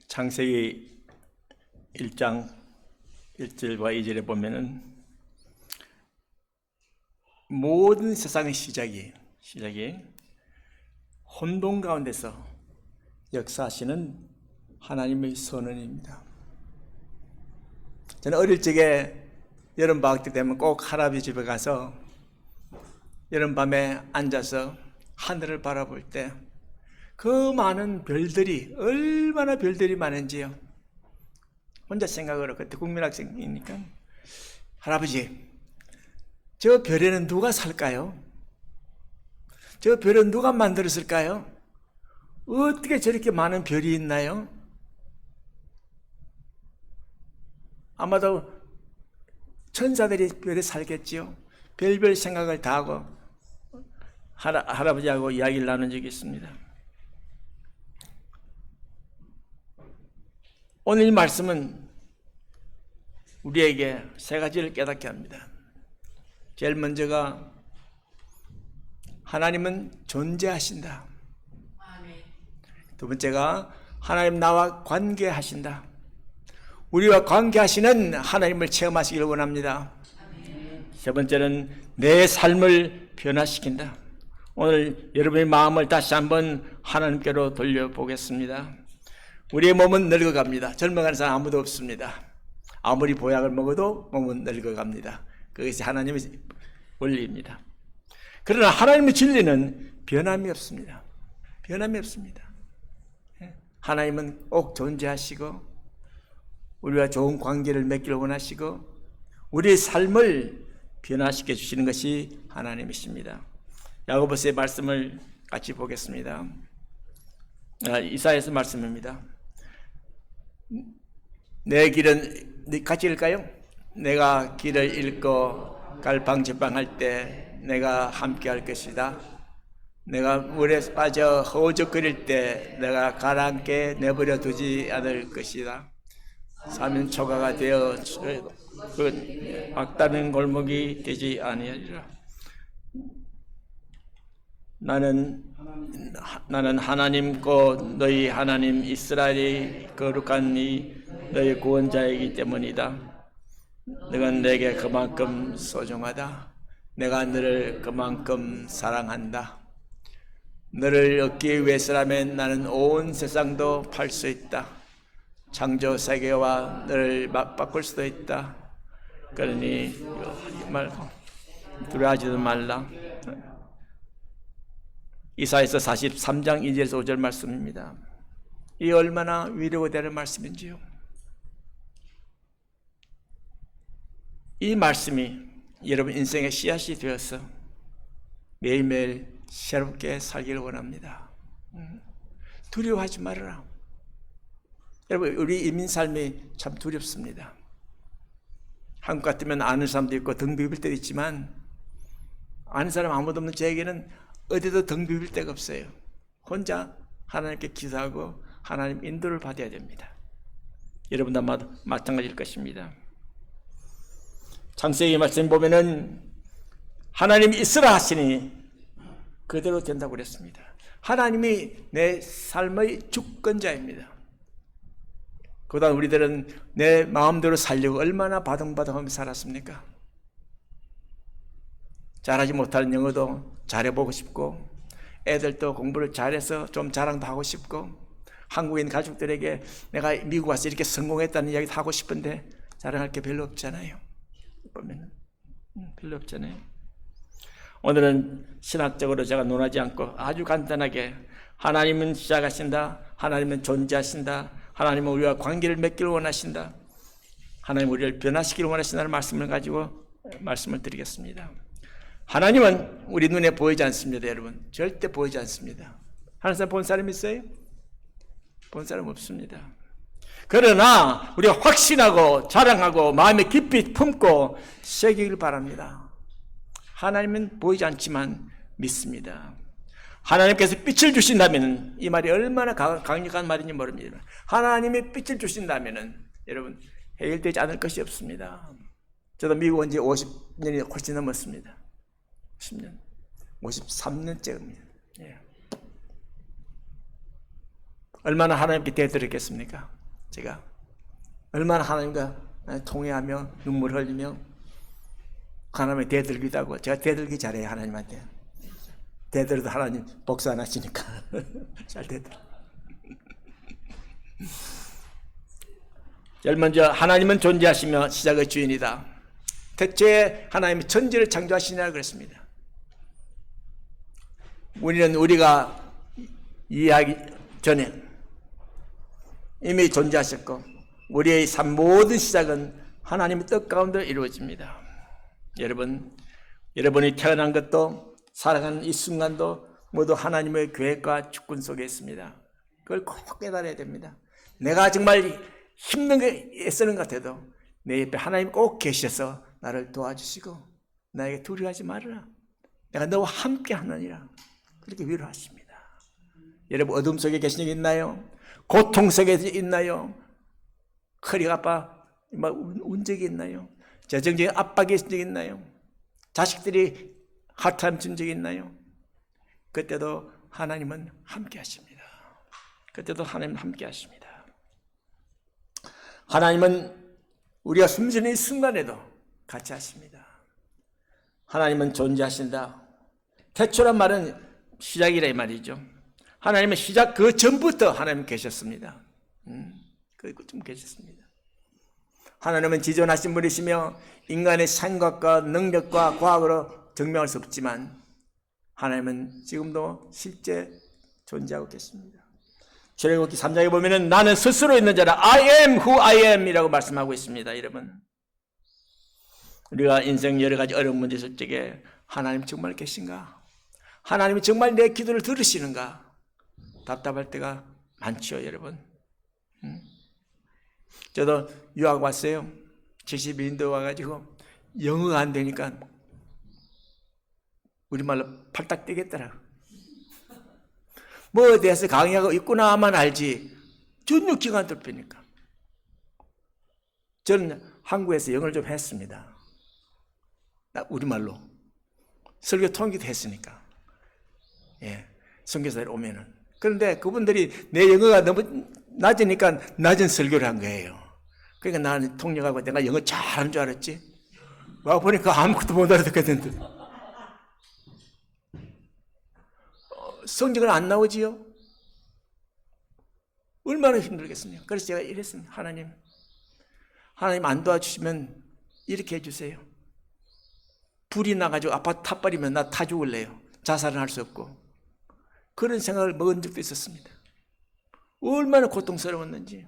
창세기 1장 1절과 2절에 보면은 모든 세상의 시작이 혼돈 가운데서 역사하시는 하나님의 선언입니다. 저는 어릴 적에 여름방학 때 되면 꼭 할아버지 집에 가서 여름밤에 앉아서 하늘을 바라볼 때 그 많은 별들이 얼마나 별들이 많은지요. 혼자 생각을 그때 국민학생이니까 할아버지, 저 별에는 누가 살까요? 저 별은 누가 만들었을까요? 어떻게 저렇게 많은 별이 있나요? 아마도 천사들이 별에 살겠지요. 별별 생각을 다 하고 할아버지하고 이야기를 나눈 적이 있습니다. 오늘 이 말씀은 우리에게 세 가지를 깨닫게 합니다. 제일 먼저가 하나님은 존재하신다. 두 번째가 하나님 나와 관계하신다. 우리와 관계하시는 하나님을 체험하시기를 원합니다. 세 번째는 내 삶을 변화시킨다. 오늘 여러분의 마음을 다시 한번 하나님께로 돌려보겠습니다. 우리의 몸은 늙어갑니다. 젊어가는 사람 아무도 없습니다. 아무리 보약을 먹어도 몸은 늙어갑니다. 그것이 하나님의 원리입니다. 그러나 하나님의 진리는 변함이 없습니다. 변함이 없습니다. 하나님은 꼭 존재하시고 우리와 좋은 관계를 맺기를 원하시고 우리의 삶을 변화시켜 주시는 것이 하나님이십니다. 야고보서의 말씀을 같이 보겠습니다. 이사야서 말씀입니다. 내 길은 같이 읽을까요? 내가 길을 잃고 갈팡질팡할 때 내가 함께할 것이다. 내가 물에 빠져 허우적거릴 때 내가 가라앉게 내버려 두지 않을 것이다. 사면초가가 되어 그 막다른 골목이 되지 아니하리라. 나는 하나님 곧 너희 하나님 이스라엘이 거룩한 너희 구원자이기 때문이다. 너는 내게 그만큼 소중하다. 내가 너를 그만큼 사랑한다. 너를 얻기 위해서라면 나는 온 세상도 팔 수 있다. 창조 세계와 너를 바꿀 수도 있다. 그러니 말고 두려워하지도 말라. 이사야서 43장 2절에서 5절 말씀입니다. 이 얼마나 위로가 되는 말씀인지요. 이 말씀이 여러분 인생의 씨앗이 되어서 매일매일 새롭게 살기를 원합니다. 두려워하지 말아라. 여러분 우리 이민 삶이 참 두렵습니다. 한국 같으면 아는 사람도 있고 등 비빌 때도 있지만 아는 사람 아무도 없는 저에게는 어디도 등 비빌 데가 없어요. 혼자 하나님께 기도하고 하나님 인도를 받아야 됩니다. 여러분도 아마 마찬가지일 것입니다. 창세기 말씀 보면은 하나님이 있으라 하시니 그대로 된다고 그랬습니다. 하나님이 내 삶의 주권자입니다. 그동안 우리들은 내 마음대로 살려고 얼마나 바둥바둥하며 살았습니까? 잘하지 못하는 영어도 잘해보고 싶고 애들도 공부를 잘해서 좀 자랑도 하고 싶고 한국인 가족들에게 내가 미국 와서 이렇게 성공했다는 이야기도 하고 싶은데 자랑할 게 별로 없잖아요. 보면 별로 없잖아요. 오늘은 신학적으로 제가 논하지 않고 아주 간단하게 하나님은 시작하신다. 하나님은 존재하신다. 하나님은 우리와 관계를 맺기를 원하신다. 하나님 우리를 변화시키기를 원하신다는 말씀을 가지고 말씀을 드리겠습니다. 하나님은 우리 눈에 보이지 않습니다. 여러분 절대 보이지 않습니다. 하나님 사람 본 사람 있어요? 본 사람 없습니다. 그러나 우리가 확신하고 자랑하고 마음에 깊이 품고 새기길 바랍니다. 하나님은 보이지 않지만 믿습니다. 하나님께서 빛을 주신다면 이 말이 얼마나 강력한 말인지 모릅니다. 하나님이 빛을 주신다면 여러분 해결되지 않을 것이 없습니다. 저도 미국 온 지 50년이 훨씬 넘었습니다. 10년, 53년째입니다. 예. 얼마나 하나님께 대드렸겠습니까? 제가 얼마나 하나님과 통회하며 눈물 흘리며 하나님의 대들기도 하고, 제가 대들기 잘해요. 하나님한테 대들어도 하나님 복수 안 하시니까 잘 대들어. 제일 먼저 하나님은 존재하시며 시작의 주인이다. 대체 하나님이 천지를 창조하시냐고 그랬습니다. 우리는 우리가 이해하기 전에 이미 존재하셨고, 우리의 삶 모든 시작은 하나님의 뜻 가운데 이루어집니다. 여러분, 여러분이 태어난 것도 살아가는 이 순간도 모두 하나님의 계획과 주권 속에 있습니다. 그걸 꼭 깨달아야 됩니다. 내가 정말 힘든 애쓰는 것 같아도 내 옆에 하나님 꼭 계셔서 나를 도와주시고 나에게 두려워하지 말아라. 내가 너와 함께 하느니라. 그렇게 위로하십니다. 여러분, 어둠 속에 계신 적 있나요? 고통 속에 있나요? 허리가 아파 운 적이 있나요? 재정적인 압박이 있은 적이 있나요? 자식들이 하트함 준 적이 있나요? 그때도 하나님은 함께 하십니다. 그때도 하나님은 함께 하십니다. 하나님은 우리가 숨쉬는 이 순간에도 같이 하십니다. 하나님은 존재하신다. 태초란 말은 시작이라 이 말이죠. 하나님은 시작 그 전부터 하나님 계셨습니다. 좀 계셨습니다. 하나님은 지존하신 분이시며 인간의 생각과 능력과 과학으로 증명할 수 없지만 하나님은 지금도 실제 존재하고 계십니다. 출애굽기 3장에 보면은 나는 스스로 있는 자라 I am who I am 이라고 말씀하고 있습니다. 여러분, 우리가 인생 여러 가지 어려운 문제 있을 적에 하나님 정말 계신가? 하나님이 정말 내 기도를 들으시는가? 답답할 때가 많죠, 여러분. 저도 유학 왔어요. 71인도 와가지고 영어가 안 되니까 우리말로 팔딱 뛰겠더라. 뭐에 대해서 강의하고 있구나만 알지 전혀 기가 안 뚫히니까. 저는 한국에서 영어를 좀 했습니다. 우리말로 설교 통역도 했으니까. 예, 선교사들 오면은. 그런데 그분들이 내 영어가 너무 낮으니까 낮은 설교를 한 거예요. 그러니까 나는 통역하고 내가 영어 잘하는 줄 알았지. 와 보니까 아무것도 못 알아듣겠는데. 성경은 안 나오지요? 얼마나 힘들겠습니까? 그래서 제가 이랬습니다. 하나님 안 도와주시면 이렇게 해주세요. 불이 나가지고 아파트 탑버리면 나 타 죽을래요. 자살은 할 수 없고. 그런 생각을 먹은 적도 있었습니다. 얼마나 고통스러웠는지.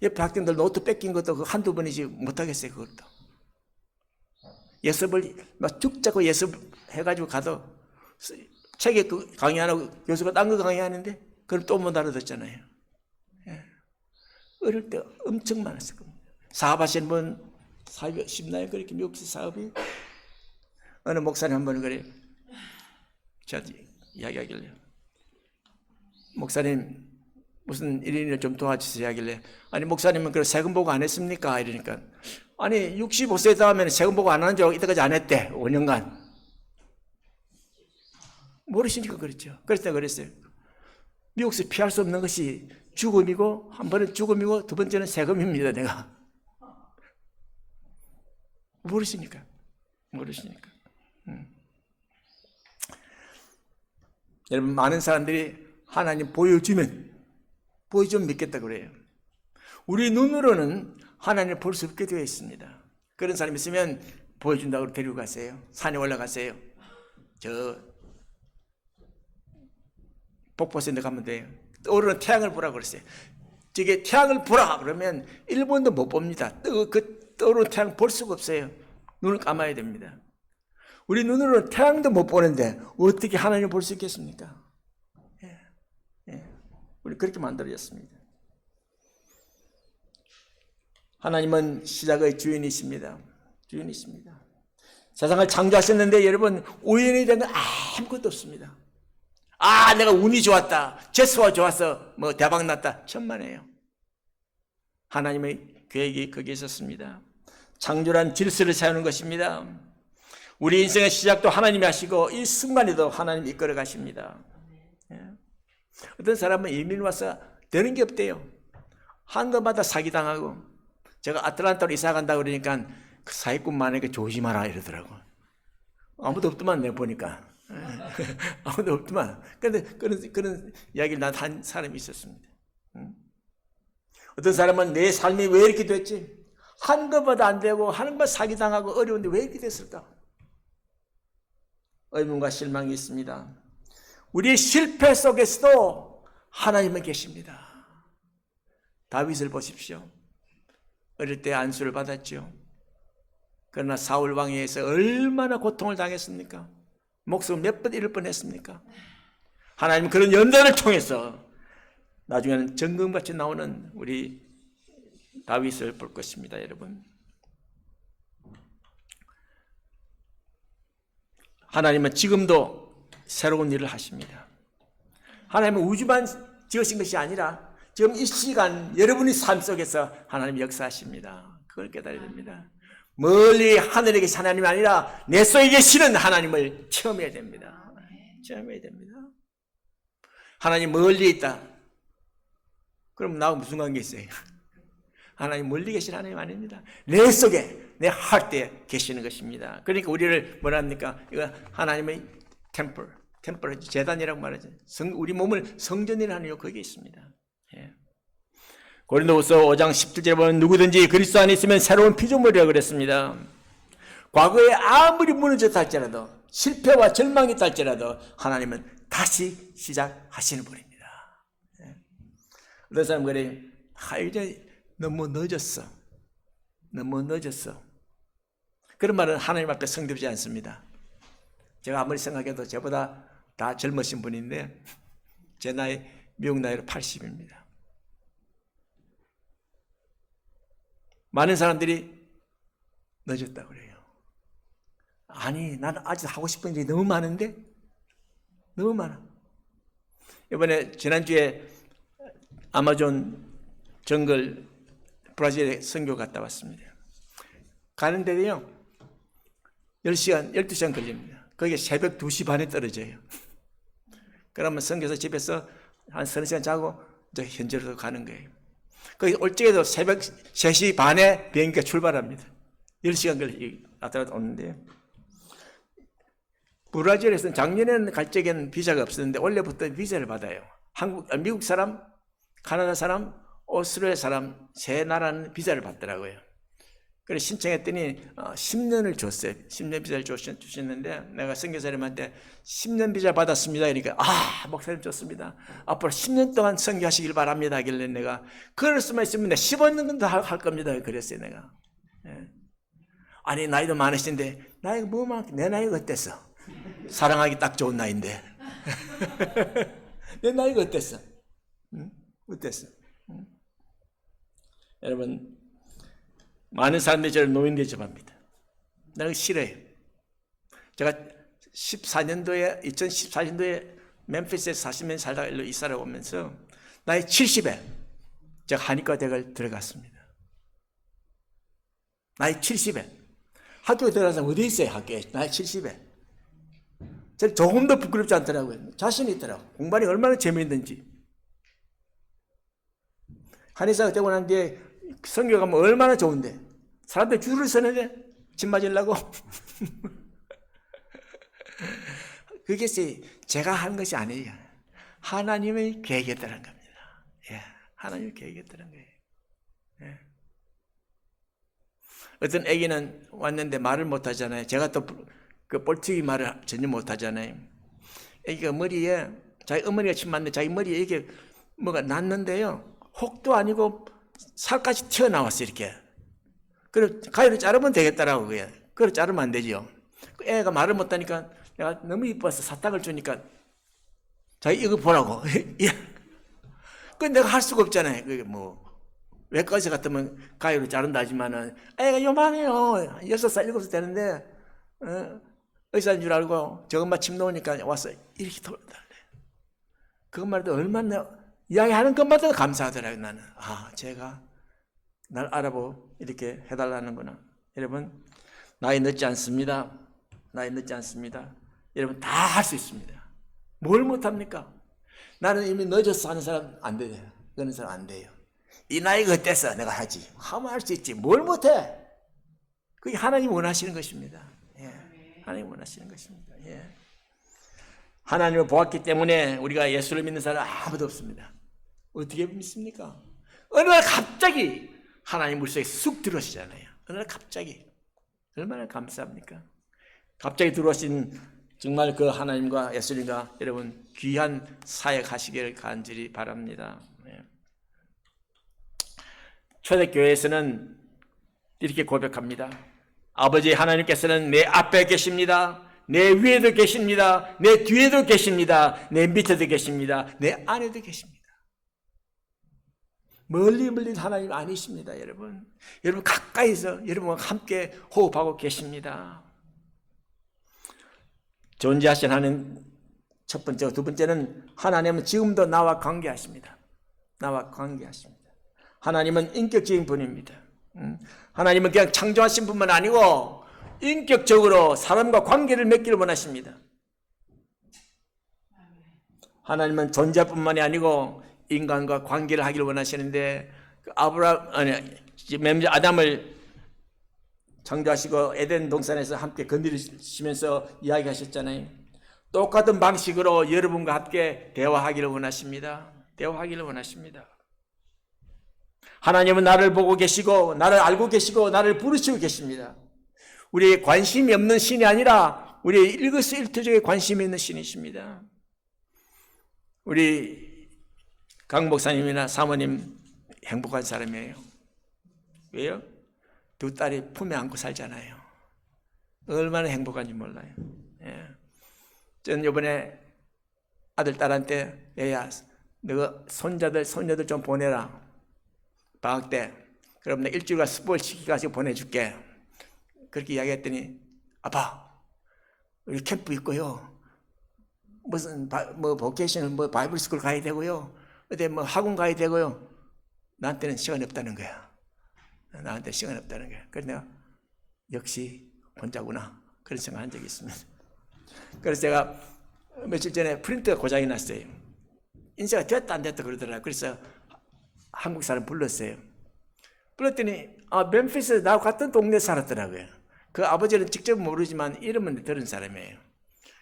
옆에 학생들 노트 뺏긴 것도 한두 번이지 못하겠어요. 그것도. 예습을 막 죽자고 예습해가지고 가도 책에 그 강의 안 하고 교수가 딴 거 강의하는데 그걸 또 못 알아듣잖아요. 예. 어릴 때 엄청 많았을 겁니다. 사업하시는 분 사업이 쉽나요? 그렇게 미국에서 사업이? 어느 목사님 한 번 그래 저한테 이야기하길래 목사님 무슨 일인을 좀 도와주세요 하길래 아니 목사님은 그 세금 보고 안 했습니까? 이러니까 아니 65세 다음에는 세금 보고 안 하는 줄 알고 이때까지 안 했대. 5년간. 모르시니까 그랬죠. 그래서 내가 그랬어요. 미국에서 피할 수 없는 것이 죽음이고 한 번은 죽음이고 두 번째는 세금입니다. 내가. 모르시니까. 여러분 많은 사람들이 하나님 보여주면 믿겠다 그래요. 우리 눈으로는 하나님을 볼 수 없게 되어 있습니다. 그런 사람이 있으면 보여준다고 데리고 가세요. 산에 올라가세요. 저 폭포선에 가면 돼요. 떠오르는 태양을 보라 그랬어요. 저게 태양을 보라 그러면 1분도 못 봅니다. 그 떠오르는 태양 볼 수가 없어요. 눈을 감아야 됩니다. 우리 눈으로는 태양도 못 보는데 어떻게 하나님을 볼 수 있겠습니까? 우리 그렇게 만들어졌습니다. 하나님은 시작의 주인이십니다. 세상을 창조하셨는데 여러분 우연이 된 건 아무것도 없습니다. 내가 운이 좋았다. 재수가 좋아서 대박 났다. 천만에요. 하나님의 계획이 거기에 있었습니다. 창조란 질서를 세우는 것입니다. 우리 인생의 시작도 하나님이 하시고 이 순간에도 하나님이 이끌어 가십니다. 어떤 사람은 이민 와서 되는 게 없대요. 한 것마다 사기당하고. 제가 아틀란타로 이사 간다고 그러니까 그 사기꾼 많으니까 조심하라 이러더라고. 아무도 없더만 내가 보니까. 아무도 없더만. 그런데 그런 이야기를 난 한 사람이 있었습니다. 어떤 사람은 내 삶이 왜 이렇게 됐지? 한 것마다 안 되고 하는 것 사기당하고 어려운데 왜 이렇게 됐을까? 의문과 실망이 있습니다. 우리의 실패 속에서도 하나님은 계십니다. 다윗을 보십시오. 어릴 때 안수를 받았죠. 그러나 사울 왕에 의해서 얼마나 고통을 당했습니까? 목숨을 몇 번 잃을 뻔했습니까? 하나님은 그런 연단을 통해서 나중에는 정금같이 나오는 우리 다윗을 볼 것입니다, 여러분. 하나님은 지금도 새로운 일을 하십니다. 하나님은 우주만 지으신 것이 아니라 지금 이 시간 여러분의 삶 속에서 하나님이 역사하십니다. 그걸 깨달아야 됩니다. 멀리 하늘에 계신 하나님이 아니라 내 속에 계시는 하나님을 체험해야 됩니다. 체험해야 됩니다. 하나님 멀리 있다. 그럼 나하고 무슨 관계 있어요? 하나님 멀리 계신 하나님 아닙니다. 내 속에, 내 하트에 계시는 것입니다. 그러니까 우리를 뭐라 합니까? 이거 하나님의 템플, 제단이라고 말하죠. 우리 몸을 성전이라 하는 거기에 있습니다. 예. 고린도후서 5장 17절에 보면 누구든지 그리스도 안에 있으면 새로운 피조물이라고 그랬습니다. 과거에 아무리 무너졌다 할지라도 실패와 절망이 있다 할지라도 하나님은 다시 시작하시는 분입니다. 예. 어떤 사람은 그래요. 이제 너무 늦었어. 너무 늦었어. 그런 말은 하나님 앞에 성립되지 않습니다. 제가 아무리 생각해도 저보다 다 젊으신 분인데 제 나이, 미국 나이로 80입니다. 많은 사람들이 늦었다고 그래요. 아니, 나는 아직 하고 싶은 일이 너무 많은데? 너무 많아. 이번에 지난주에 아마존 정글 브라질에 선교 갔다 왔습니다. 가는데요 10시간, 12시간 걸립니다. 거기에 새벽 2시 반에 떨어져요. 그러면 선교사 집에서 한 30시간 자고 이제 현지로 가는 거예요. 거기 올 적에도 새벽 3시 반에 비행기가 출발합니다. 10시간 걸려 오는데 브라질에서는 작년에는 갈 적에는 비자가 없었는데 올해부터 비자를 받아요. 미국 사람, 카나다 사람, 오스트레일리아 사람 세 나라는 비자를 받더라고요. 그래서 신청했더니 10년을 줬어요. 10년 비자를 주셨는데 내가 선교사님한테 10년 비자 받았습니다. 그러니까 목사님 좋습니다. 앞으로 10년 동안 선교하시길 바랍니다. 하길래 내가 그럴 수만 있으면 15년 더 할 겁니다. 그랬어요 내가. 예. 아니 나이도 많으신데 나이가 뭐 많게 내 나이가 어땠어? 사랑하기 딱 좋은 나이인데 내 나이가 어땠어? 응? 어땠어? 응? 여러분 많은 사람들이 저를 노인 대접합니다. 나는 싫어요. 제가 2014년도에 멤피스에서 40년 살다가 일로 이사를 오면서 나이 70에 제가 한의과 대학을 들어갔습니다. 나이 70에 학교에 들어가서 어디 있어요? 학교에 나이 70에 저는 조금도 부끄럽지 않더라고요. 자신이 있더라고요. 공부하니 얼마나 재미있는지. 한의사가 되고 난 뒤에 선교 가면 얼마나 좋은데 사람들 줄을 서는데 침 맞으려고 그게 제가 한 것이 아니에요. 하나님의 계획이었다는 겁니다. 예, 하나님의 계획이었다는 거예요. 예. 어떤 아기는 왔는데 말을 못하잖아요. 제가 또 그 뻘튀기 말을 전혀 못하잖아요. 아기가 머리에 자기 어머니가 침 맞는데 자기 머리에 이게 뭐가 났는데요. 혹도 아니고 살까지 튀어나왔어요. 이렇게. 그래 가위로 자르면 되겠다라고 그래. 그래 자르면 안 되죠. 그 애가 말을 못하니까 내가 너무 이뻐서 사탕을 주니까 자기 이거 보라고. 그 내가 할 수가 없잖아요. 그게 뭐 외과의사 같으면 가위로 자른다 하지만은 애가 요만해요. 6살 7살 되는데 의사인 줄 알고 저것만 침 놓으니까 와서 이렇게 돌아달래. 그것만 해도 얼마나 이야기하는 것마다 감사하더라고요. 나는 제가 날 알아보고 이렇게 해달라는구나. 여러분 나이 늦지 않습니다. 나이 늦지 않습니다. 여러분 다 할 수 있습니다. 뭘 못합니까? 나는 이미 늦어서 하는 사람 안 돼요. 그런 사람 안 돼요. 이 나이가 어때서 내가 하지. 하면 할 수 있지. 뭘 못해? 그게 하나님 원하시는 것입니다. 예. 하나님 원하시는 것입니다. 예. 하나님을 보았기 때문에 우리가 예수를 믿는 사람 아무도 없습니다. 어떻게 믿습니까? 어느 날 갑자기 하나님 물속에 쑥 들어오시잖아요. 어느 날 갑자기. 얼마나 감사합니까? 갑자기 들어오신 정말 그 하나님과 예수님과 여러분 귀한 사역하시기를 간절히 바랍니다. 네. 초대교회에서는 이렇게 고백합니다. 아버지 하나님께서는 내 앞에 계십니다. 내 위에도 계십니다. 내 뒤에도 계십니다. 내 밑에도 계십니다. 내 안에도 계십니다. 멀리 하나님 아니십니다, 여러분. 여러분 가까이서 여러분과 함께 호흡하고 계십니다. 존재하신 하나님 첫 번째, 두 번째는 하나님은 지금도 나와 관계하십니다. 나와 관계하십니다. 하나님은 인격적인 분입니다. 하나님은 그냥 창조하신 분만 아니고 인격적으로 사람과 관계를 맺기를 원하십니다. 하나님은 존재뿐만이 아니고 인간과 관계를 하기를 원하시는데 아담을 창조하시고 에덴 동산에서 함께 건드리시면서 이야기하셨잖아요. 똑같은 방식으로 여러분과 함께 대화하기를 원하십니다. 대화하기를 원하십니다. 하나님은 나를 보고 계시고 나를 알고 계시고 나를 부르시고 계십니다. 우리의 관심이 없는 신이 아니라 우리의 일거수일투족에 관심이 있는 신이십니다. 우리 강 목사님이나 사모님 행복한 사람이에요. 왜요? 두 딸이 품에 안고 살잖아요. 얼마나 행복한지 몰라요. 예. 전 이번에 아들 딸한테 얘야 너 손녀들 좀 보내라. 방학 때. 그럼 내가 일주일간 스포츠 시켜가지고 보내줄게. 그렇게 이야기했더니 아빠 우리 캠프 있고요. 무슨 보케이션 바이블 스쿨 가야 되고요. 어디 학원 가야 되고요. 나한테는 시간이 없다는 거야. 나한테 시간이 없다는 거야. 그래서 내가 역시 혼자구나 그런 생각한 적이 있습니다. 그래서 제가 며칠 전에 프린터가 고장이 났어요. 인쇄가 됐다 안 됐다 그러더라고요. 그래서 한국 사람 불렀어요. 불렀더니 멤피스 나하고 같은 동네에 살았더라고요. 그 아버지는 직접 모르지만 이름은 들은 사람이에요.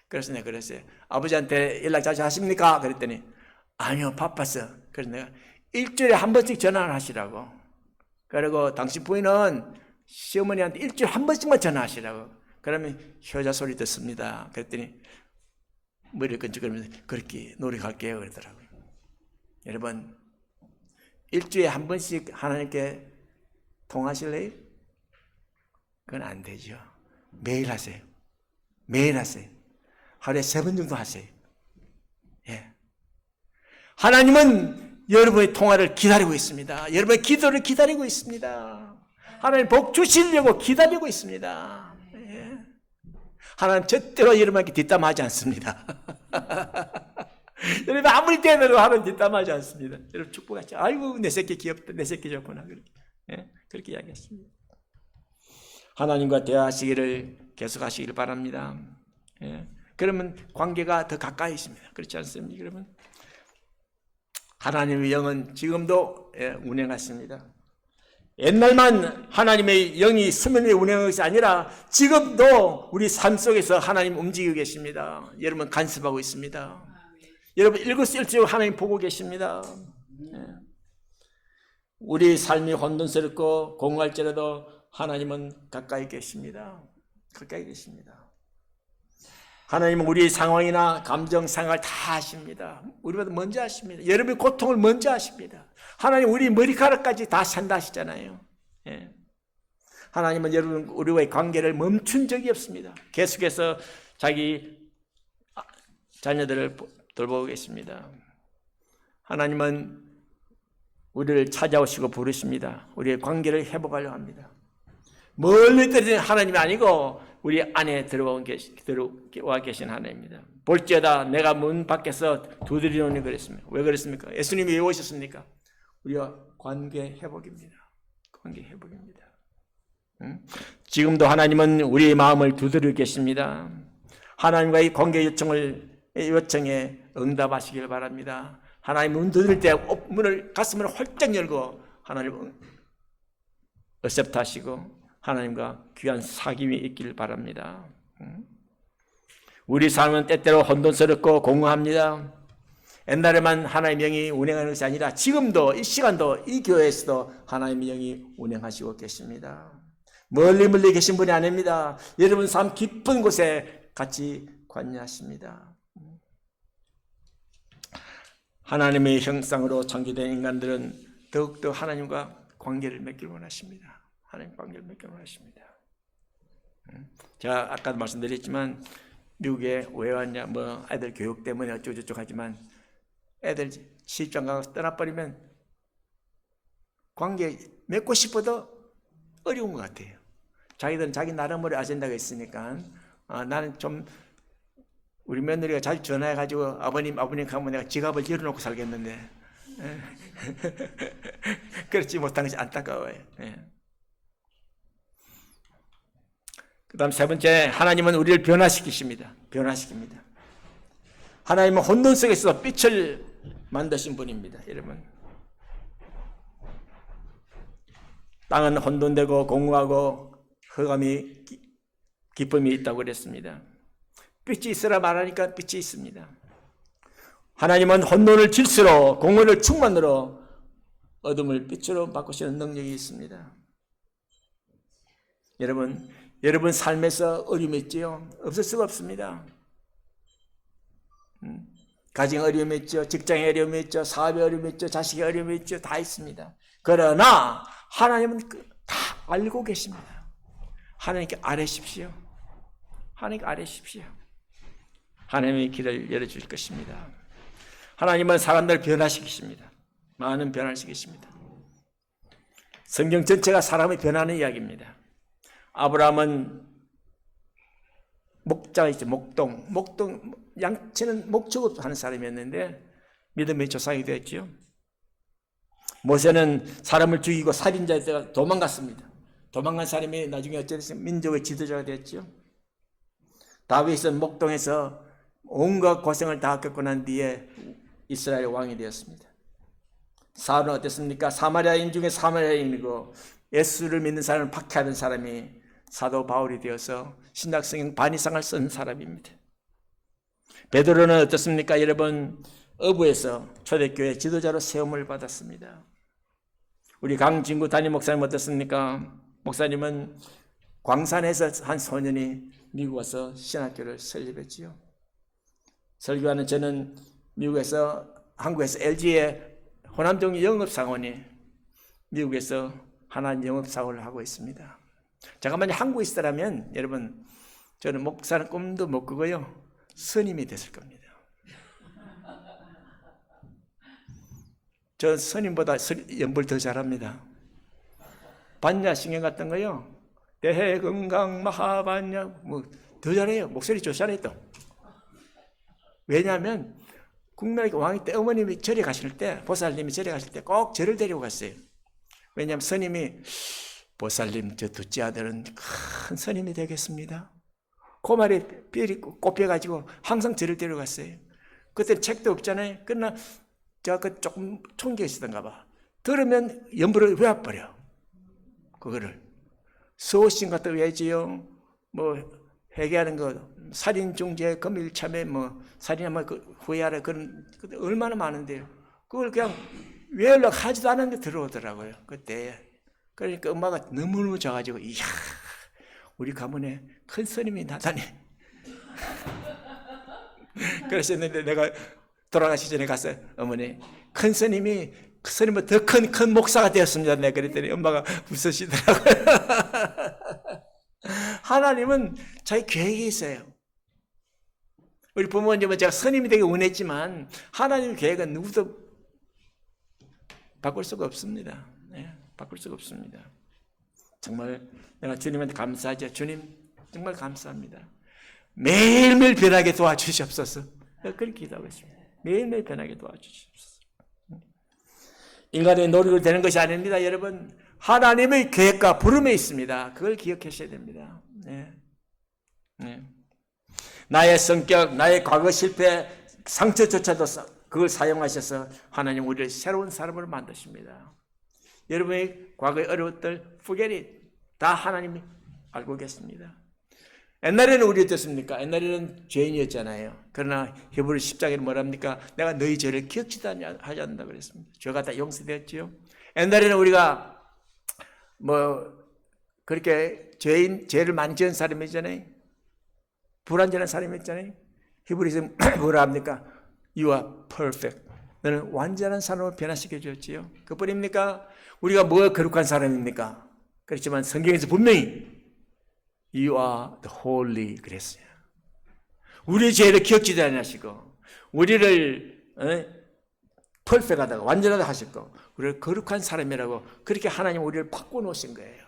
그래서 내가 그랬어요. 아버지한테 연락 자주 하십니까? 그랬더니 아니요 바빴어. 그래서 내가 일주일에 한 번씩 전화를 하시라고. 그리고 당신 부인은 시어머니한테 일주일에 한 번씩만 전화하시라고. 그러면 효자 소리 듣습니다. 그랬더니 머리를 끈적거리면서 그렇게 노력할게요 그러더라고요. 여러분 일주일에 한 번씩 하나님께 통하실래요? 그건 안 되죠. 매일 하세요. 매일 하세요. 하루에 3번 정도 하세요. 예. 하나님은 여러분의 통화를 기다리고 있습니다. 여러분의 기도를 기다리고 있습니다. 하나님 복 주시려고 기다리고 있습니다. 예. 하나님 절대로 여러분에게 뒷담하지 않습니다. 여러분 아무리 때려도 하나님 뒷담하지 않습니다. 여러분 축복하죠. 아이고 내 새끼 귀엽다. 내 새끼 좋구나. 예. 그렇게 이야기했습니다. 하나님과 대화하시기를 계속하시기를 바랍니다. 예. 그러면 관계가 더 가까이 있습니다. 그렇지 않습니까, 여러분? 하나님의 영은 지금도 운행하십니다. 옛날만 하나님의 영이 수면 위에 운행한 것이 아니라 지금도 우리 삶 속에서 하나님 움직이고 계십니다. 여러분 간섭하고 있습니다. 여러분 일거수일투족 하나님 보고 계십니다. 우리 삶이 혼돈스럽고 공갈지라도 하나님은 가까이 계십니다. 가까이 계십니다. 하나님은 우리의 상황이나 감정 상황을 다 아십니다. 우리보다 먼저 아십니다. 여러분의 고통을 먼저 아십니다. 하나님 우리 머리카락까지 다 산다 하시잖아요. 예. 하나님은 여러분 우리와의 관계를 멈춘 적이 없습니다. 계속해서 자기 자녀들을 돌보고 계십니다. 하나님은 우리를 찾아오시고 부르십니다. 우리의 관계를 회복하려고 합니다. 멀리 떨어진 하나님이 아니고 우리 안에 들어와 계신 하나님입니다. 볼지어다 내가 문 밖에서 두드리노니 그랬습니다. 왜 그랬습니까? 예수님이 왜 오셨습니까? 우리와 관계 회복입니다. 관계 회복입니다. 지금도 하나님은 우리의 마음을 두드리고 계십니다. 하나님과의 관계 요청에 응답하시길 바랍니다. 하나님 문 두드릴 때 가슴을 활짝 열고 하나님 어셉트 하시고 하나님과 귀한 사귐이 있길 바랍니다. 우리 삶은 때때로 혼돈스럽고 공허합니다. 옛날에만 하나님의 영이 운행하는 것이 아니라 지금도 이 시간도 이 교회에서도 하나님의 영이 운행하시고 계십니다. 멀리 계신 분이 아닙니다. 여러분 삶 깊은 곳에 같이 관여하십니다. 하나님의 형상으로 창조된 인간들은 더욱더 하나님과 관계를 맺길 원하십니다. 하나님 관계를 맺길 원하십니다. 제가 아까도 말씀드렸지만 미국에 왜 왔냐, 뭐 애들 교육 때문에 어쩌고저쩌고 하지만 애들 시집장 가서 떠나버리면 관계 맺고 싶어도 어려운 것 같아요. 자기들은 자기 나름으로 아젠다가 있으니까 나는 좀 우리 며느리가 자주 전화해가지고 아버님 가면 내가 지갑을 열어놓고 살겠는데 그렇지 못하는 것이 안타까워요. 그 다음 세 번째, 하나님은 우리를 변화시킵니다. 하나님은 혼돈 속에서 빛을 만드신 분입니다. 여러분, 땅은 혼돈되고 공허하고 흑암이 기쁨이 있다고 그랬습니다. 빛이 있으라 말하니까 빛이 있습니다. 하나님은 혼돈을 질서로, 공허를 충만으로 어둠을 빛으로 바꾸시는 능력이 있습니다. 여러분 삶에서 어려움이 있지요? 없을 수가 없습니다. 가정 어려움이 있죠. 직장에 어려움이 있죠. 사업에 어려움이 있죠. 자식의 어려움이 있죠. 다 있습니다. 그러나 하나님은 다 알고 계십니다. 하나님께 아뢰십시오. 하나님의 길을 열어줄 것입니다. 하나님은 사람들을 변화시키십니다. 많은 변화를 시키십니다. 성경 전체가 사람의 변하는 이야기입니다. 아브라함은 목자이죠. 목동 양치는 목축을 하는 사람이었는데 믿음의 조상이 되었죠. 모세는 사람을 죽이고 살인자에다가 도망갔습니다. 도망간 사람이 나중에 어쩌면서 민족의 지도자가 됐죠. 다윗은 목동에서 온갖 고생을 다 겪고 난 뒤에 이스라엘 왕이 되었습니다. 사울은 어땠습니까? 사마리아인 중에 사마리아인이고 예수를 믿는 사람을 박해하던 사람이 사도 바울이 되어서 신약성경 반 이상을 쓴 사람입니다. 베드로는 어떻습니까? 여러분, 어부에서 초대교회 지도자로 세움을 받았습니다. 우리 강진구 담임 목사님 어떻습니까? 목사님은 광산에서 한 소년이 미국 와서 신학교를 설립했지요. 설교하는 저는 한국에서 LG의 호남종 영업사원이 미국에서 하나님 영업사원을 하고 있습니다. 제가 만약 한국에 있었다면 여러분, 저는 목사는 꿈도 못 꾸고요, 스님이 됐을 겁니다. 저 스님보다 연불 더 잘합니다. 반야신경 같은 거요, 대해건강 마하반야 뭐 더 잘해요. 목소리 좋잖아요 또. 왜냐하면 국나라 왕이 때 어머님이 절에 가실 때, 보살님이 절에 가실 때 꼭 저를 데리고 갔어요. 왜냐하면 스님이 보살님, 저 둘째 아들은 큰 스님이 되겠습니다. 그 말에 뼈리 꼽혀가지고 항상 저를 데려갔어요. 그때 책도 없잖아요. 그러나 제가 조금 총기가 있었던가 봐. 들으면 연불을 외워버려. 그거를. 서호신 갖다 외지요. 뭐 회개하는 거, 살인 중재, 금일 참회, 뭐 살인하면 후회하라, 그런 얼마나 많은데요. 그걸 그냥 외우려고 하지도 않았는데 들어오더라고요. 그때. 그러니까 엄마가 너무너무 좋아가지고, 이야, 우리 가문에 큰 스님이 나다니. 그랬었는데 내가 돌아가시 전에 가서, 어머니, 큰 스님이 그 스님보다 더 큰 목사가 되었습니다. 내가 그랬더니 엄마가 웃으시더라고요. 하나님은 자기 계획이 있어요. 우리 부모님은 제가 스님이 되게 원했지만 하나님의 계획은 누구도 바꿀 수가 없습니다. 바꿀 수가 없습니다. 정말 내가 주님한테 감사하죠. 주님 정말 감사합니다. 매일매일 변하게 도와주시옵소서. 그렇게 기도하고 있습니다. 매일매일 변하게 도와주시옵소서. 인간의 노력을 되는 것이 아닙니다. 여러분, 하나님의 계획과 부름에 있습니다. 그걸 기억하셔야 됩니다. 나의 성격, 나의 과거 실패, 상처조차도 그걸 사용하셔서 하나님 우리를 새로운 사람으로 만드십니다. 여러분의 과거의 어려웠던 forget it. 다 하나님이 알고 계십니다. 옛날에는 우리 어땠습니까? 옛날에는 죄인이었잖아요. 그러나 히브리 10장에는 뭐랍니까? 내가 너희 죄를 기억지도 하지 않는다 그랬습니다. 죄가 다 용서되었지요. 옛날에는 우리가 그렇게 죄를 많이 지은 사람이잖아요. 불완전한 사람이었잖아요. 히브리서 뭐라 합니까? You are perfect. 너는 완전한 사람으로 변화시켜 주었지요. 그뿐입니까? 우리가 뭐가 거룩한 사람입니까? 그렇지만 성경에서 분명히 You are the holy 그랬어요. 우리의 죄를 기억지도 않으시고 우리를 perfect하다가 완전하다 하시고 우리를 거룩한 사람이라고 그렇게 하나님 우리를 바꿔놓으신 거예요.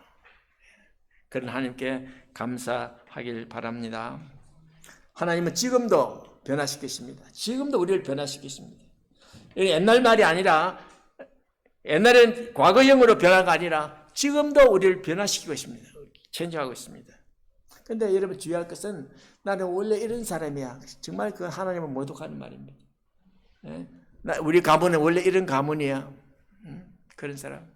그런 하나님께 감사하길 바랍니다. 하나님은 지금도 변화시키십니다. 지금도 우리를 변화시키십니다. 옛날 말이 아니라 옛날엔 과거형으로 변화가 아니라 지금도 우리를 변화시키고 있습니다. 체인지하고 있습니다. 그런데 여러분 주의할 것은 나는 원래 이런 사람이야. 정말 그 하나님은 모독하는 말입니다. 우리 가문은 원래 이런 가문이야. 그런 사람.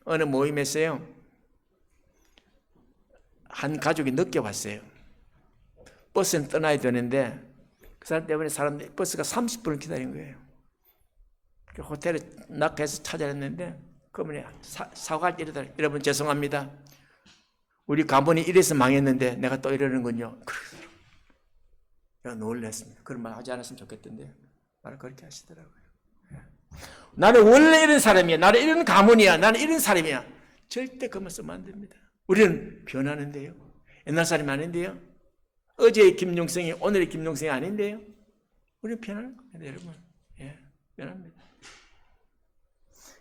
어느 모임에서요. 한 가족이 늦게 왔어요. 버스는 떠나야 되는데 그 사람 때문에 버스가 30분을 기다린 거예요. 호텔에 낙해서 찾아냈는데 그분이 사과할 때 이러더라고요. 여러분 죄송합니다. 우리 가문이 이래서 망했는데 내가 또 이러는군요. 내가 놀랐습니다. 그런 말 하지 않았으면 좋겠던데 말을 그렇게 하시더라고요. 나는 원래 이런 사람이야. 나는 이런 가문이야. 나는 이런 사람이야. 절대 그만 쓰면 안 됩니다. 우리는 변하는데요. 옛날 사람이 아닌데요. 어제의 김용성이 오늘의 김용성이 아닌데요. 우리는 변하는 겁니다, 여러분. 변합니다.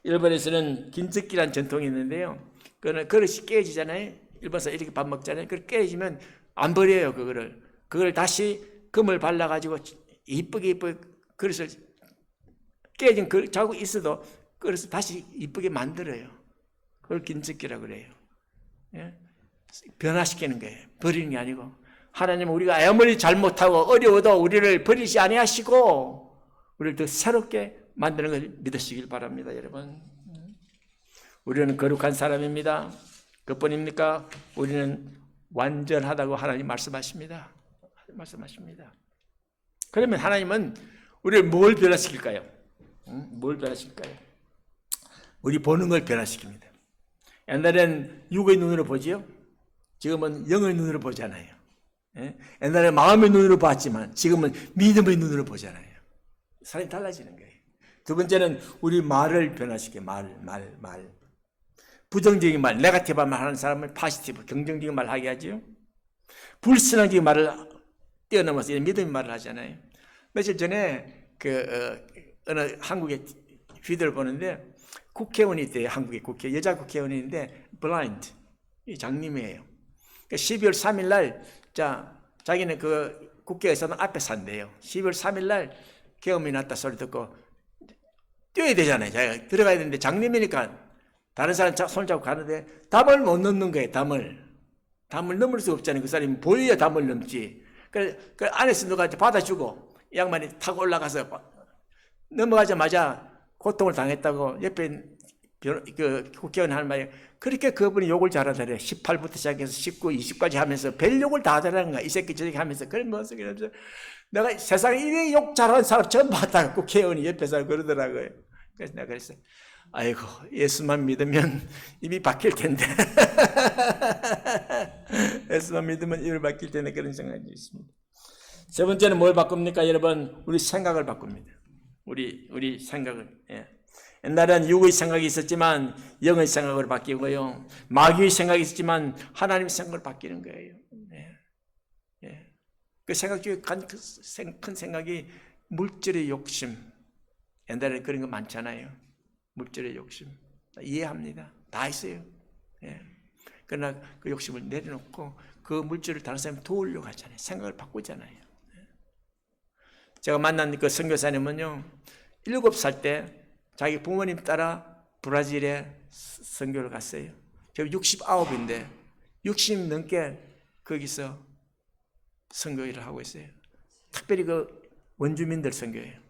일본에서는 김석기라는 전통이 있는데요. 그릇이 깨지잖아요. 일본에서 이렇게 밥 먹잖아요. 그걸 깨지면 안 버려요, 그걸 다시 금을 발라가지고 이쁘게 그릇을 깨진 자국 있어도 그릇을 다시 이쁘게 만들어요. 그걸 김석기라고 그래요. 변화시키는 거예요. 버리는 게 아니고. 하나님은 우리가 아무리 잘못하고 어려워도 우리를 버리지 아니하시고 우리를 더 새롭게 만드는 걸 믿으시길 바랍니다, 여러분. 우리는 거룩한 사람입니다. 그뿐입니까? 우리는 완전하다고 하나님 말씀하십니다. 그러면 하나님은 우리를 뭘 변화시킬까요? 뭘 변화시킬까요? 우리 보는 걸 변화시킵니다. 옛날엔 육의 눈으로 보지요. 지금은 영의 눈으로 보잖아요. 옛날에 마음의 눈으로 봤지만 지금은 믿음의 눈으로 보잖아요. 사람이 달라지는 거예요. 두 번째는 우리 말을 변화시켜. 말. 부정적인 말, 네거티브한 말 하는 사람은 파지티브, 긍정적인 말 하게 하죠. 불신앙적인 말을 뛰어넘어서 믿음의 말을 하잖아요. 며칠 전에 어느 한국의 비디오를 보는데 국회의원이 있대요. 한국의 여자 국회의원인데 블라인드, 장님이에요. 12월 3일 날 자기는 그 국회에서는 앞에 산대요. 12월 3일 날 계엄이 났다 소리 듣고 뛰어야 되잖아요. 자기가 들어가야 되는데 장님이니까 다른 사람 손 잡고 가는데 담을 못 넘는 거예요. 담을 넘을 수 없잖아요. 그 사람이 보여야 담을 넘지. 그 안에서 누가 받아주고 이 양반이 타고 올라가서 넘어가자마자 고통을 당했다고 옆에 그 국회의원 하는 말이 그렇게 그분이 욕을 잘하더래요. 18부터 시작해서 19, 20까지 하면서 별 욕을 다 하더라는 거야. 이 새끼 저새끼 하면서 그런 모습이 이러면서 내가 세상에 이래 욕 잘하는 사람 처음 봤다. 국회의원이 옆에서 그러더라고요. 그래서 내가 그랬어요. 아이고 예수만 믿으면 입이 바뀔 텐데 예수만 믿으면 입을 바뀔 텐데 그런 생각이 있습니다. 세 번째는 뭘 바꿉니까? 여러분 우리 생각을 바꿉니다. 우리 생각을. 옛날에는 육의 생각이 있었지만 영의 생각으로 바뀌고요. 마귀의 생각이 있었지만 하나님의 생각으로 바뀌는 거예요. 그 생각 중에 큰 생각이 물질의 욕심. 옛날에 그런 거 많잖아요. 물질의 욕심. 이해합니다. 다 있어요. 그러나 그 욕심을 내려놓고 그 물질을 다른 사람이 도우려고 하잖아요. 생각을 바꾸잖아요. 제가 만난 그 선교사님은요. 7살 때 자기 부모님 따라 브라질에 선교를 갔어요. 저 69인데 60 넘게 거기서 선교 일을 하고 있어요. 특별히 그 원주민들 선교예요.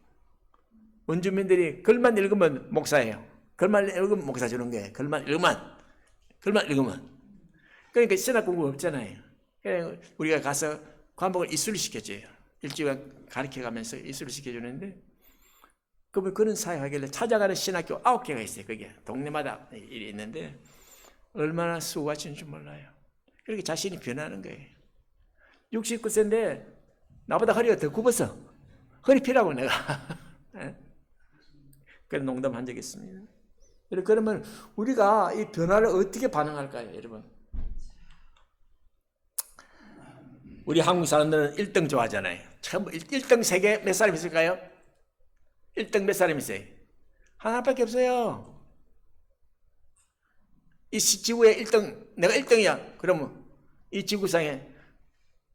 원주민들이 글만 읽으면 목사예요. 글만 읽으면 목사 주는 거예요. 글만 읽으면. 그러니까 신학 공부 없잖아요. 그냥 우리가 가서 관복을 이수를 시켜줘요. 일주일간 가르쳐가면서 이수를 시켜주는데, 그런 사역하길래 찾아가는 신학교 9개가 있어요. 그게 동네마다 일이 있는데 얼마나 수고가 진줄 몰라요. 그렇게 자신이 변하는 거예요. 69세인데 나보다 허리가 더 굽어서 허리 피라고 내가. 그런 농담한 적이 있습니다. 그러면 우리가 이 변화를 어떻게 반응할까요, 여러분? 우리 한국 사람들은 1등 좋아하잖아요. 1등 세계 몇 사람 있을까요? 1등 몇 사람 있어요? 하나밖에 없어요. 이 지구에 1등, 내가 1등이야. 그러면 이 지구상에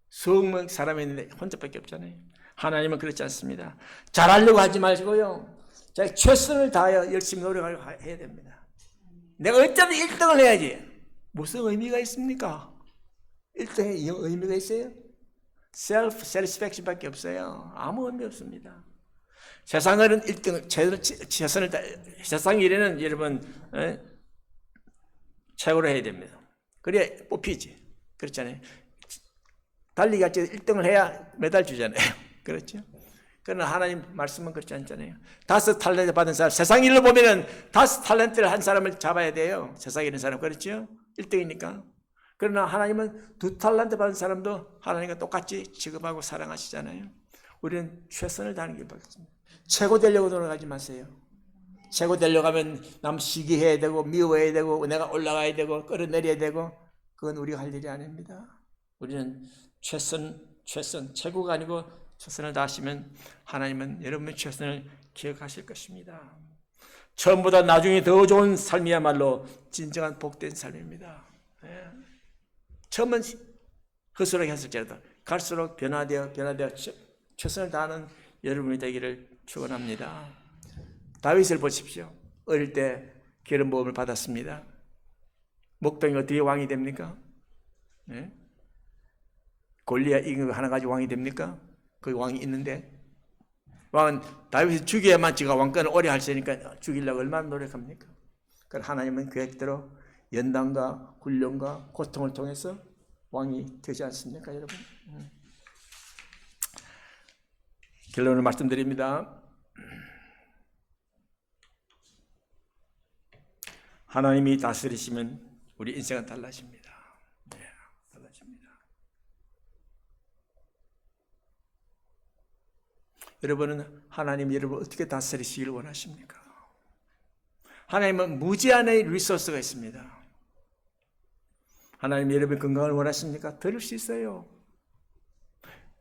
수억 명 사람이 있는데 혼자밖에 없잖아요. 하나님은 그렇지 않습니다. 잘하려고 하지 마시고요. 자기 최선을 다하여 열심히 노력을 해야 됩니다. 내가 어쩌면 1등을 해야지. 무슨 의미가 있습니까? 1등에 의미가 있어요? 셀프 세티스팩션밖에 없어요. 아무 의미 없습니다. 세상은 1등 최선을 다, 세상 일에는 여러분 최고로 해야 됩니다. 그래야 뽑히지. 그렇잖아요. 달리기 할 때 1등을 해야 메달 주잖아요. 그렇죠? 그러나 하나님 말씀은 그렇지 않잖아요. 5 탤런트 받은 사람, 세상 일로 보면은 5 탤런트를 한 사람을 잡아야 돼요. 세상에 있는 사람, 그렇죠? 1등이니까. 그러나 하나님은 2 탤런트 받은 사람도 하나님과 똑같이 취급하고 사랑하시잖아요. 우리는 최선을 다하는 게 바뀌었습니다. 최고 되려고 노력하지 마세요. 최고 되려고 하면 남 시기해야 되고 미워해야 되고 내가 올라가야 되고 끌어내려야 되고, 그건 우리가 할 일이 아닙니다. 우리는 최선, 최고가 아니고 최선을 다하시면 하나님은 여러분의 최선을 기억하실 것입니다. 처음보다 나중에 더 좋은 삶이야말로 진정한 복된 삶입니다. 처음은 허술하게 했을지라도 갈수록 변화되어 최선을 다하는 여러분이 되기를 축원합니다. 다윗을 보십시오. 어릴 때 기름 부음을 받았습니다. 목동이 어떻게 왕이 됩니까? 네? 골리앗 이거 하나 가지고 왕이 됩니까? 그 왕이 있는데, 왕은 다윗을 죽여야만 지가 왕권을 오래 할 수 있으니까 죽이려고 얼마나 노력합니까? 그러나 하나님은 계획대로 연단과 훈련과 고통을 통해서 왕이 되지 않습니까, 여러분? 결론을 말씀드립니다. 하나님이 다스리시면 우리 인생은 달라집니다. 네, 달라집니다. 여러분은 하나님 여러분을 어떻게 다스리시길 원하십니까? 하나님은 무제한의 리소스가 있습니다. 하나님 여러분의 건강을 원하십니까? 들을 수 있어요.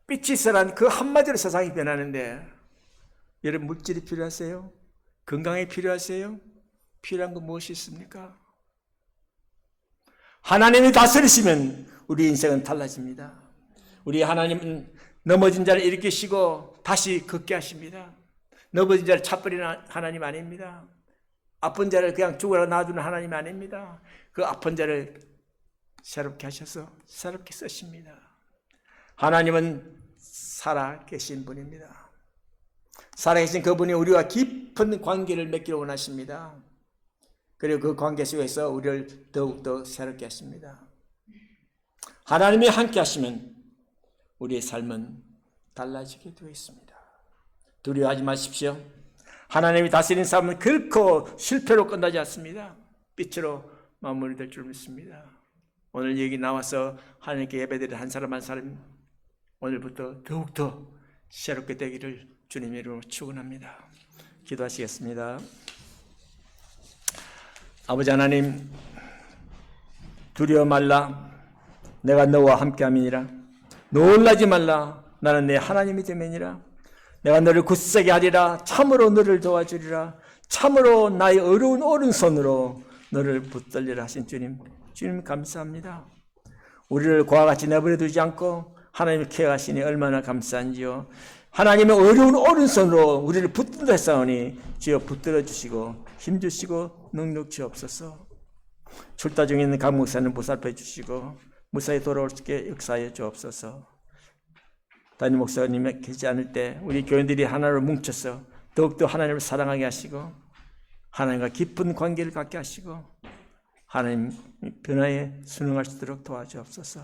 빛이 있으란 그 한마디로 세상이 변하는데, 여러분 물질이 필요하세요? 건강이 필요하세요? 필요한 건 무엇이 있습니까? 하나님이 다스리시면 우리 인생은 달라집니다. 우리 하나님은 넘어진 자를 일으키시고 다시 걷게 하십니다. 넘어진 자를 차버리는 하나님 아닙니다. 아픈 자를 그냥 죽으라 놔두는 하나님 아닙니다. 그 아픈 자를 새롭게 하셔서 새롭게 쓰십니다. 하나님은 살아계신 분입니다. 살아계신 그분이 우리와 깊은 관계를 맺기를 원하십니다. 그리고 그 관계 속에서 우리를 더욱더 새롭게 하십니다. 하나님이 함께 하시면 우리의 삶은 달라지게 되어 있습니다. 두려워하지 마십시오. 하나님이 다스리는 삶은 결코 실패로 끝나지 않습니다. 빛으로 마무리될 줄 믿습니다. 오늘 여기 나와서 하나님께 예배드리는 한 사람 한 사람 오늘부터 더욱더 새롭게 되기를 주님의 이름으로 축원합니다. 기도하시겠습니다. 아버지 하나님, 두려워 말라. 내가 너와 함께함이니라. 놀라지 말라. 나는 내 하나님이 됨이니라. 내가 너를 굳세게 하리라. 참으로 너를 도와주리라. 참으로 나의 어려운 오른손으로 너를 붙들리라 하신 주님, 주님 감사합니다. 우리를 그와 같이 내버려 두지 않고 하나님이 케어하시니 얼마나 감사한지요. 하나님의 어려운 오른손으로 우리를 붙들어 했사오니 주여 붙들어 주시고 힘주시고 능력 주옵소서. 출타 중에 있는 각 목사는 보살펴 주시고 무사히 돌아올 수 있게 역사해 주옵소서. 담임 목사님이 계시지 않을 때 우리 교인들이 하나로 뭉쳐서 더욱더 하나님을 사랑하게 하시고 하나님과 깊은 관계를 갖게 하시고 하나님 변화에 순응할 수 있도록 도와주옵소서.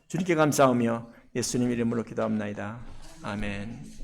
주님께 감사하며 예수님 이름으로 기도합나이다. 아멘.